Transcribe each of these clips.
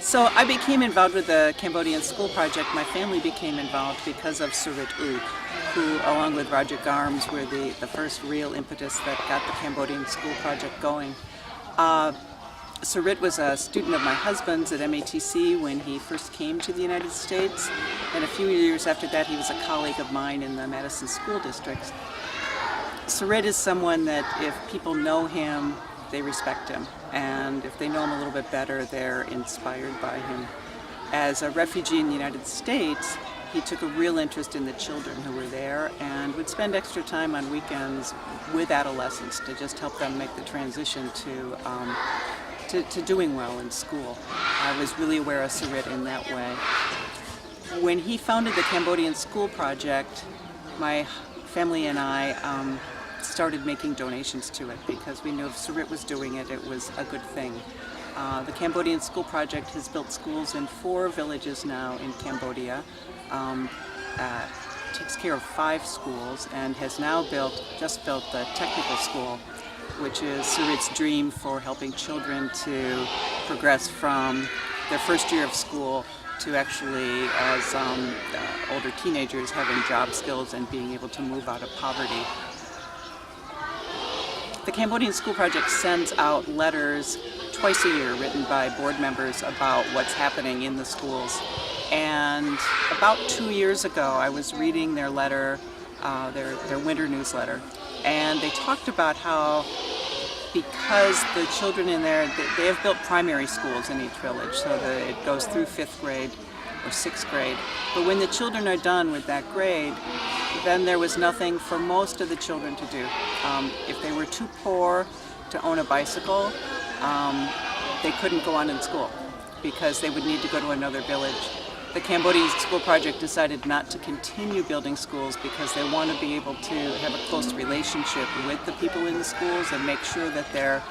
So I became involved with the Cambodian School Project. My family became involved because of Surit U, who, along with Roger Garms, were the first real impetus that got the Cambodian School Project going. Surit was a student of my husband's at MATC when he first came to the United States, and a few years after that he was a colleague of mine in the Madison School Districts. Surit is someone that if people know him, they respect him, and if they know him a little bit better, they're inspired by him. As a refugee in the United States, he took a real interest in the children who were there and would spend extra time on weekends with adolescents to just help them make the transition to doing well in school. I was really aware of Surit in that way. When he founded the Cambodian School Project, my family and I started making donations to it because we knew if Surit was doing it, it was a good thing. The Cambodian School Project has built schools in 4 villages now in Cambodia, takes care of 5 schools, and has now just built the technical school, which is Surit's dream for helping children to progress from their first year of school to actually, as older teenagers, having job skills and being able to move out of poverty. The Cambodian School Project sends out letters twice a year written by board members about what's happening in the schools. And about 2 years ago, I was reading their letter, their winter newsletter, and they talked about how because the children in there, they have built primary schools in each village so that it goes through 5th grade or 6th grade. But when the children are done with that grade, then there was nothing for most of the children to do. If they were too poor to own a bicycle, they couldn't go on in school because they would need to go to another village. The Cambodian School Project decided not to continue building schools because they want to be able to have a close relationship with the people in the schools and make sure that they're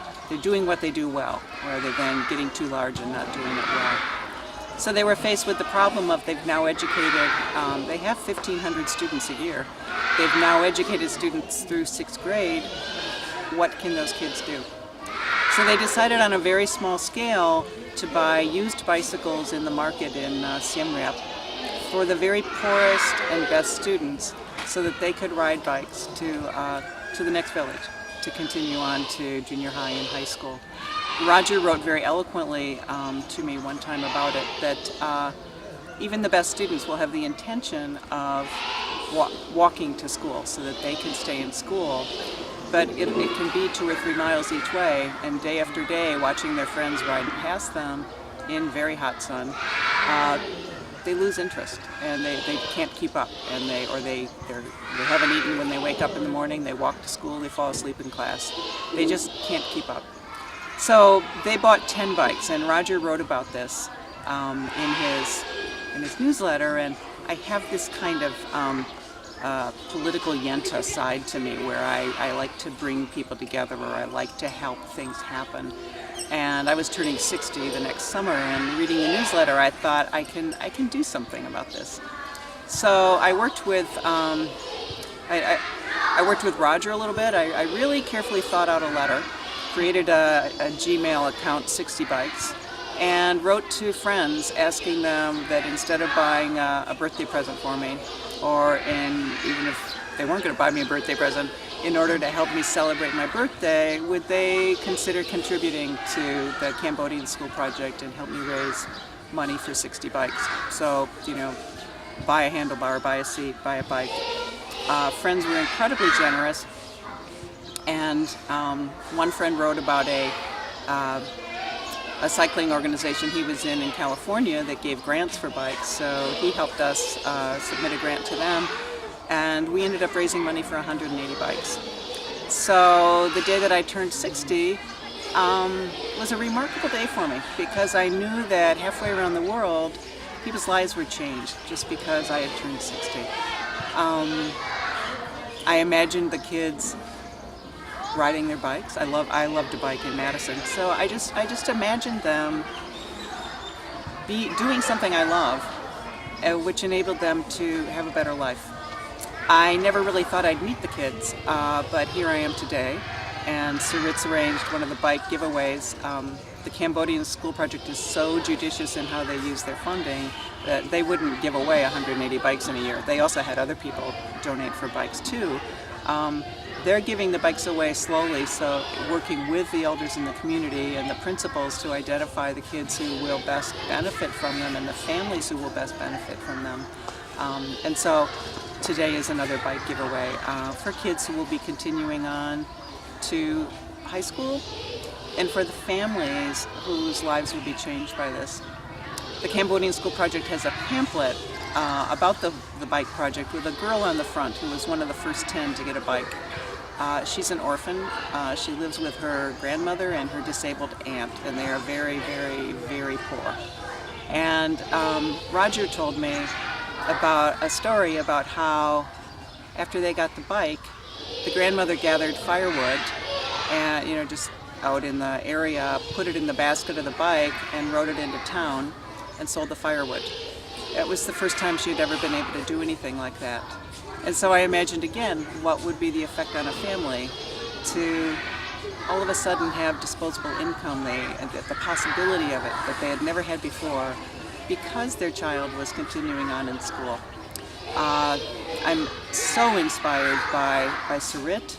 doing what they do well, rather than getting too large and not doing it well. So they were faced with the problem of they've now educated, they have 1,500 students a year. They've now educated students through 6th grade. What can those kids do? So they decided on a very small scale to buy used bicycles in the market in Siem Reap for the very poorest and best students so that they could ride bikes to the next village to continue on to junior high and high school. Roger wrote very eloquently to me one time about it that even the best students will have the intention of walking to school so that they can stay in school. But it can be 2 or 3 miles each way, and day after day watching their friends ride past them in very hot sun, they lose interest and they can't keep up, and they haven't eaten when they wake up in the morning, they walk to school, they fall asleep in class. They just can't keep up. So they bought 10 bikes, and Roger wrote about this in his newsletter, and I have this kind of political yenta side to me where I like to bring people together, or I like to help things happen. And I was turning 60 the next summer, and reading the newsletter I thought I can do something about this. So I worked with I worked with Roger a little bit. I really carefully thought out a letter, created a Gmail account, 60 Bikes, and wrote to friends asking them that instead of buying a birthday present for me, or even if they weren't going to buy me a birthday present, in order to help me celebrate my birthday, would they consider contributing to the Cambodian School Project and help me raise money for 60 bikes. So, buy a handlebar, buy a seat, buy a bike. Friends were incredibly generous, and one friend wrote about a cycling organization he was in California that gave grants for bikes, so he helped us submit a grant to them, and we ended up raising money for 180 bikes. So the day that I turned 60 was a remarkable day for me, because I knew that halfway around the world people's lives were changed just because I had turned 60. I imagined the kids riding their bikes. I loved to bike in Madison, so I just imagined them doing something I love, which enabled them to have a better life. I never really thought I'd meet the kids, but here I am today, and Surit's arranged one of the bike giveaways the Cambodian School Project is so judicious in how they use their funding that they wouldn't give away 180 bikes in a year. They also had other people donate for bikes too. They're giving the bikes away slowly, so working with the elders in the community and the principals to identify the kids who will best benefit from them and the families who will best benefit from them. And so today is another bike giveaway for kids who will be continuing on to high school and for the families whose lives will be changed by this. The Cambodian School Project has a pamphlet about the bike project with a girl on the front who was one of the first 10 to get a bike. She's an orphan. She lives with her grandmother and her disabled aunt, and they are very, very, very poor. And Roger told me about a story about how after they got the bike, the grandmother gathered firewood and, just out in the area, put it in the basket of the bike and rode it into town and sold the firewood. It was the first time she had ever been able to do anything like that. And so I imagined again what would be the effect on a family to all of a sudden have disposable income, the possibility of it that they had never had before because their child was continuing on in school. I'm so inspired by Surit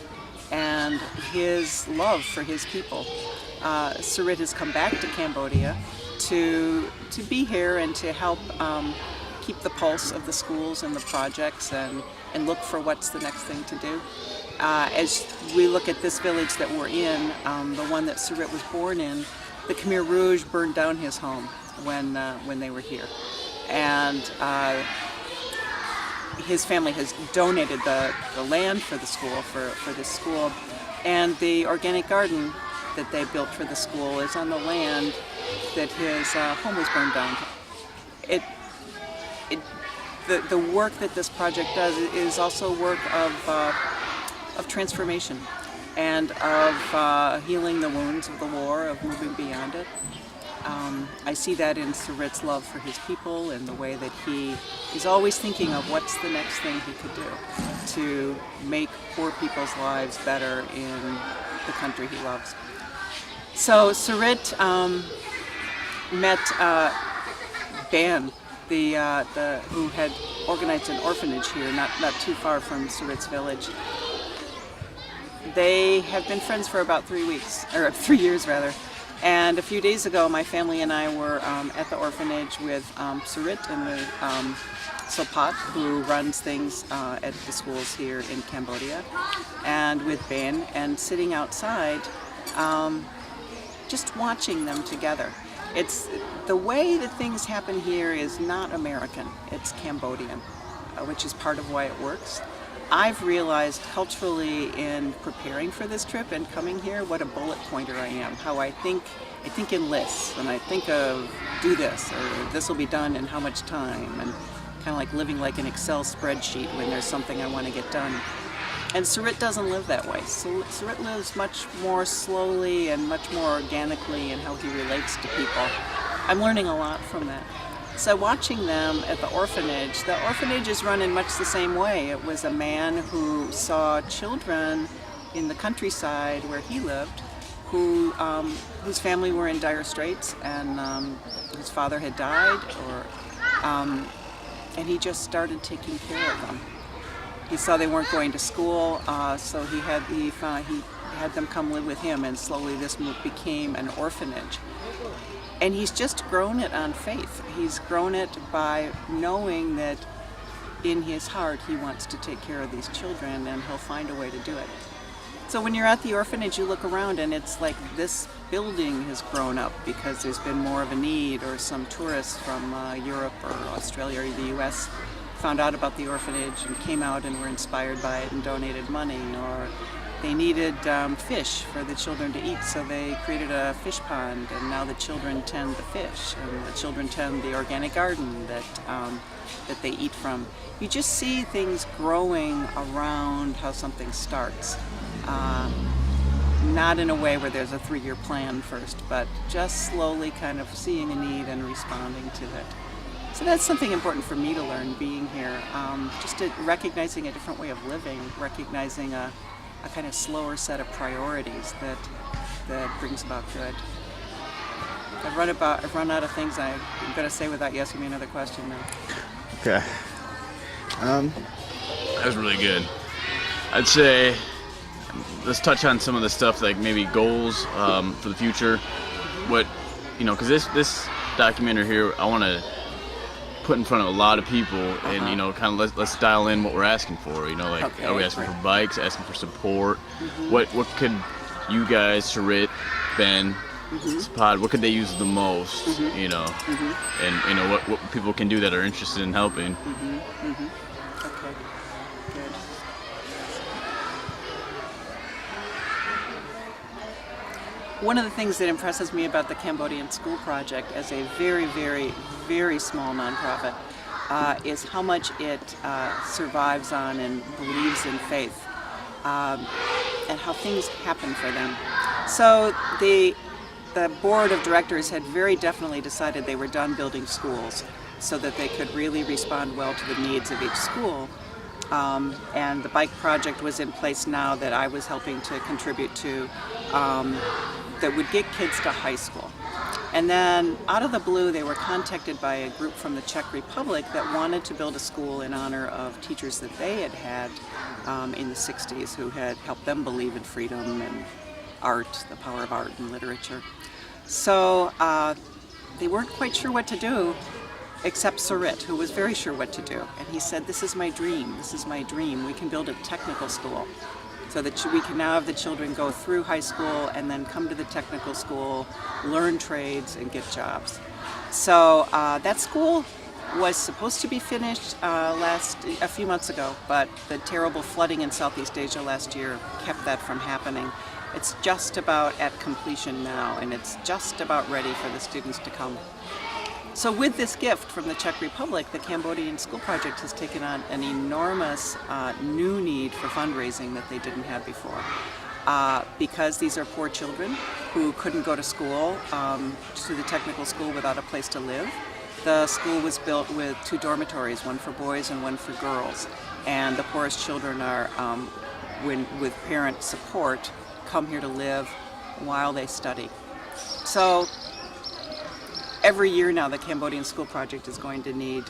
and his love for his people. Surit has come back to Cambodia to be here and to help keep the pulse of the schools and the projects and look for what's the next thing to do. As we look at this village that we're in, the one that Surit was born in, the Khmer Rouge burned down his home when they were here. And his family has donated the land for the school, for this school. And the organic garden that they built for the school is on the land that his home was burned down. The work that this project does is also work of transformation and of healing the wounds of the war, of moving beyond it. I see that in Surit's love for his people and the way that he's always thinking of what's the next thing he could do to make poor people's lives better in the country he loves. So Surit met Ben, who had organized an orphanage here, not too far from Surit's village. They have been friends for about 3 years rather. And a few days ago, my family and I were at the orphanage with Surit and Sopat, who runs things at the schools here in Cambodia, and with Ben, and sitting outside, just watching them together. It's the way that things happen here is not American, it's Cambodian, which is part of why it works. I've realized culturally in preparing for this trip and coming here what a bullet pointer I am, how I think in lists, and I think of do this, or this will be done in how much time, and kind of like living like an Excel spreadsheet when there's something I want to get done. And Surit doesn't live that way. Surit lives much more slowly and much more organically in how he relates to people. I'm learning a lot from that. So watching them at the orphanage is run in much the same way. It was a man who saw children in the countryside where he lived, whose family were in dire straits, and whose father had died, and he just started taking care of them. He saw they weren't going to school, so he had them come live with him, and slowly this became an orphanage. And he's just grown it on faith. He's grown it by knowing that in his heart he wants to take care of these children, and he'll find a way to do it. So when you're at the orphanage, you look around and it's like this building has grown up because there's been more of a need, or some tourists from Europe or Australia or the US found out about the orphanage and came out and were inspired by it and donated money, or they needed fish for the children to eat, so they created a fish pond, and now the children tend the fish, and the children tend the organic garden that they eat from. You just see things growing around how something starts. Not in a way where there's a 3-year plan first, but just slowly kind of seeing a need and responding to it. So that's something important for me to learn being here, just recognizing a different way of living, recognizing a kind of slower set of priorities that brings about good. I've run out of things I'm going to say without you asking me another question now. Okay. That was really good. I'd say let's touch on some of the stuff like maybe goals for the future. What, because this documentary here, I want to put in front of a lot of people, and kind of let's dial in what we're asking for. Okay, are we asking right. for bikes, asking for support? What could you guys, Charit, Ben, Pod, what could they use the most? And what people can do that are interested in helping. Okay, good. One of the things that impresses me about the Cambodian School Project as a very, very, very small nonprofit is how much it survives on and believes in faith, and how things happen for them. So the board of directors had very definitely decided they were done building schools so that they could really respond well to the needs of each school. And the bike project was in place now that I was helping to contribute to, that would get kids to high school. And then out of the blue, they were contacted by a group from the Czech Republic that wanted to build a school in honor of teachers that they had in the 60s who had helped them believe in freedom and art, the power of art and literature. So they weren't quite sure what to do, except Charit, who was very sure what to do. And he said, this is my dream, we can build a technical school so that we can now have the children go through high school and then come to the technical school, learn trades and get jobs. So that school was supposed to be finished a few months ago, but the terrible flooding in Southeast Asia last year kept that from happening. It's just about at completion now, and it's just about ready for the students to come. So with this gift from the Czech Republic, the Cambodian School Project has taken on an enormous new need for fundraising that they didn't have before. Because these are poor children who couldn't go to school, to the technical school without a place to live. The school was built with 2 dormitories, one for boys and one for girls. And the poorest children are, with parent support, come here to live while they study. So every year now the Cambodian School Project is going to need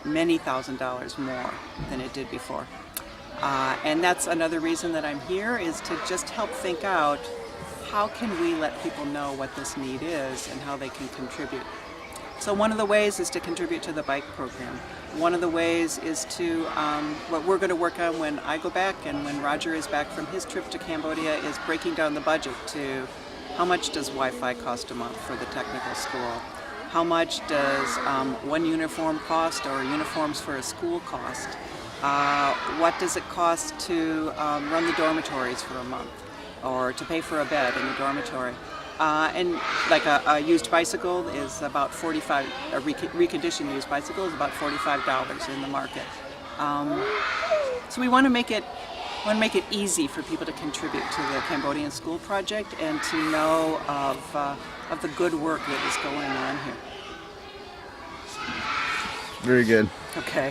many $1,000s more than it did before. And that's another reason that I'm here, is to just help think out how can we let people know what this need is and how they can contribute. So one of the ways is to contribute to the bike program. One of the ways is to, what we're going to work on when I go back and when Roger is back from his trip to Cambodia, is breaking down the budget to how much does Wi-Fi cost a month for the technical school? How much does one uniform cost, or uniforms for a school cost? What does it cost to run the dormitories for a month, or to pay for a bed in the dormitory? And like a used bicycle is about $45, a reconditioned used bicycle is about $45 in the market. So we want to make it easy for people to contribute to the Cambodian School Project and to know of the good work that is going on here. Very good. Okay.